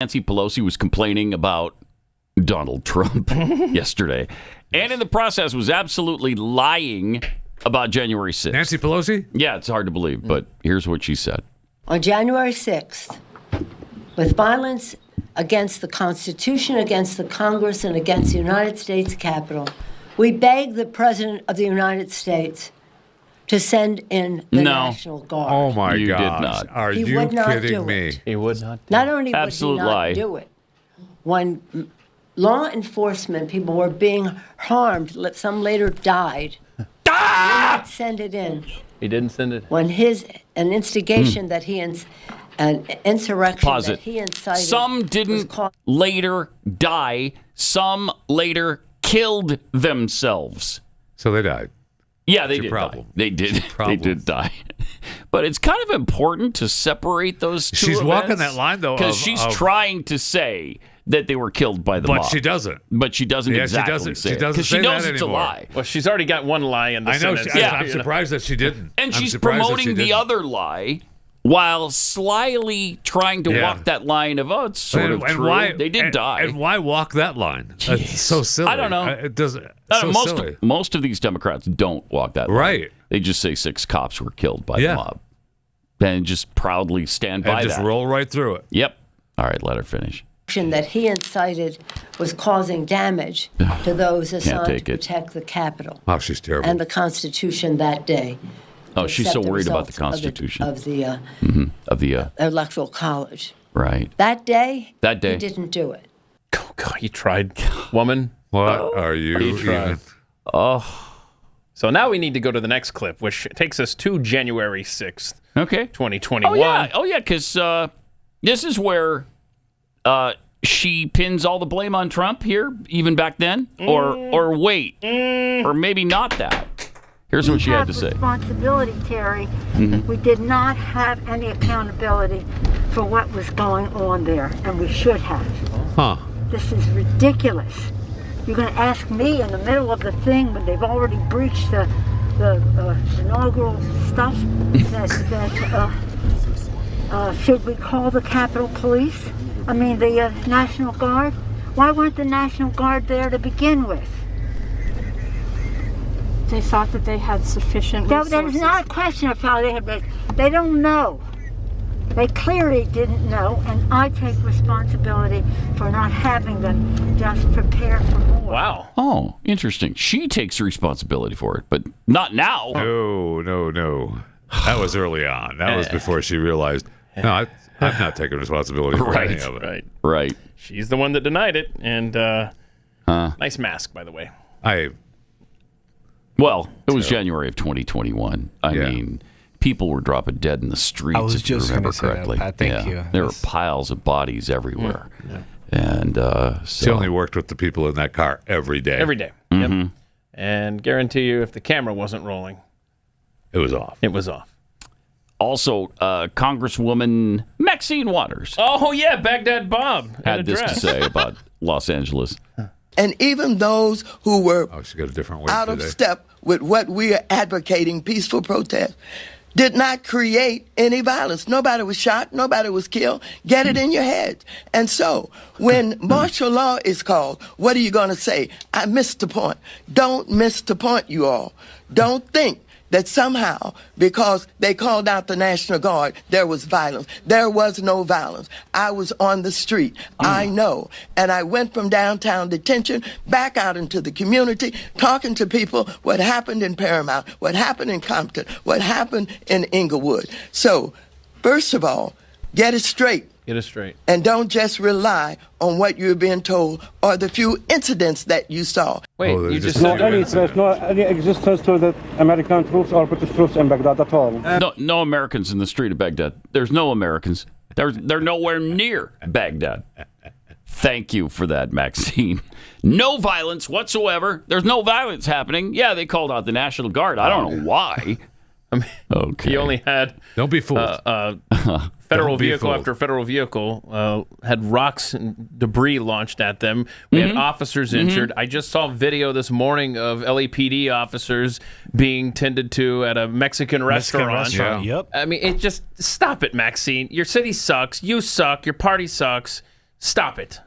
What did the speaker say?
Nancy Pelosi was complaining about Donald Trump yesterday, and in the process was absolutely lying about January 6th. Nancy Pelosi? Yeah, it's hard to believe, but here's what she said. On January 6th, with violence against the Constitution, against the Congress, and against the United States Capitol, we begged the President of the United States to send in the National Guard. Oh, my God. You did not. Are He you would not kidding do me? it. He would not. Not only would Absolute he not lie. do it, when law enforcement people were being harmed, some later died, he did not send it in. He didn't send it. When an instigation that he, an insurrection Pause that it. he incited. Some didn't later die. Some later killed themselves. So they died. Yeah, they It's did your problem. die. They did. Problem. They did die. But it's kind of important to separate those two She's walking events, that line, though, because she's trying to say that they were killed by the mob. But she doesn't. But she doesn't Yeah, exactly say it. doesn't Because she say knows that it's a anymore. lie. Well, she's already got one lie in the I know. sentence. I'm surprised that she didn't. And I'm she's surprised that she promoting the didn't. other lie while slyly trying to walk that line of, it's sort of true. They did die. And why walk that line? It's so silly. I don't know. It doesn't. I So don't know, silly. most of these Democrats don't walk that line. Right. They just say 6 cops were killed by the mob. And just proudly stand by And just that. roll right through it. Yep. All right, let her finish. That he incited was causing damage to those assigned take to it. protect the Capitol Oh, she's terrible. and the Constitution that day. Oh, she's so Accept worried about the results Constitution. of the Of the, Electoral College. right. That day, He he didn't do it. Oh, God, you tried, woman. What are you He tried. even? Oh, So now we need to go to the next clip, which takes us to January 6th, okay. 2021. Oh, yeah, because this is where she pins all the blame on Trump here, even back then? Or wait, or maybe not that. Here's what she had to say. Responsibility, Terry. We did not have any accountability for what was going on there, and we should have. Huh. This is ridiculous. You're going to ask me in the middle of the thing when they've already breached the inaugural stuff that should we call the Capitol Police? I mean the National Guard? Why weren't the National Guard there to begin with? They thought that they had sufficient resources. That is not a question of how they had. They don't know. They clearly didn't know, and I take responsibility for not having them just prepare for more. Wow. Oh, interesting. She takes responsibility for it, but not now. No. That was early on. That was before she realized, no, I'm not taking responsibility for any of it. Right. She's the one that denied it. And nice mask, by the way. Well, it was January of 2021. I Yeah. mean, people were dropping dead in the streets, I was if you just remember gonna say that, correctly. Pat. Thank you. There were Yes. piles of bodies everywhere. And She so, only worked with the people in that car every day. Every day. Yep. And guarantee you, if the camera wasn't rolling, It was off. it was off. also, Congresswoman Maxine Waters Oh, yeah, Baghdad Bob. had this to say about Los Angeles. And even those who were Oh, she got a different word out of today. step with what we are advocating, peaceful protest, did not create any violence. Nobody was shot. Nobody was killed. Get it in your head. And so when martial law is called, what are you going to say? I missed the point. Don't miss the point, you all. Don't think that somehow, because they called out the National Guard, there was violence. There was no violence. I was on the street. I know. And I went from downtown detention back out into the community, talking to people what happened in Paramount, what happened in Compton, what happened in Inglewood. So, first of all, get it straight. Get it straight. And don't just rely on what you're being told or the few incidents that you saw. Wait, Oh, you there's just just said so No any existence to the American troops or British troops in Baghdad at all. No Americans in the street of Baghdad. There's no Americans. They're nowhere near Baghdad. Thank you for that, Maxine. No violence whatsoever. There's no violence happening. Yeah, they called out the National Guard. I don't know why. Okay. You only had Don't be fooled. federal Don't be vehicle fooled. after federal vehicle had rocks and debris launched at them. We had officers injured. I just saw video this morning of LAPD officers being tended to at a Mexican restaurant. Yep. I mean, it just stop it, Maxine. Your city sucks. You suck. Your party sucks. Stop it.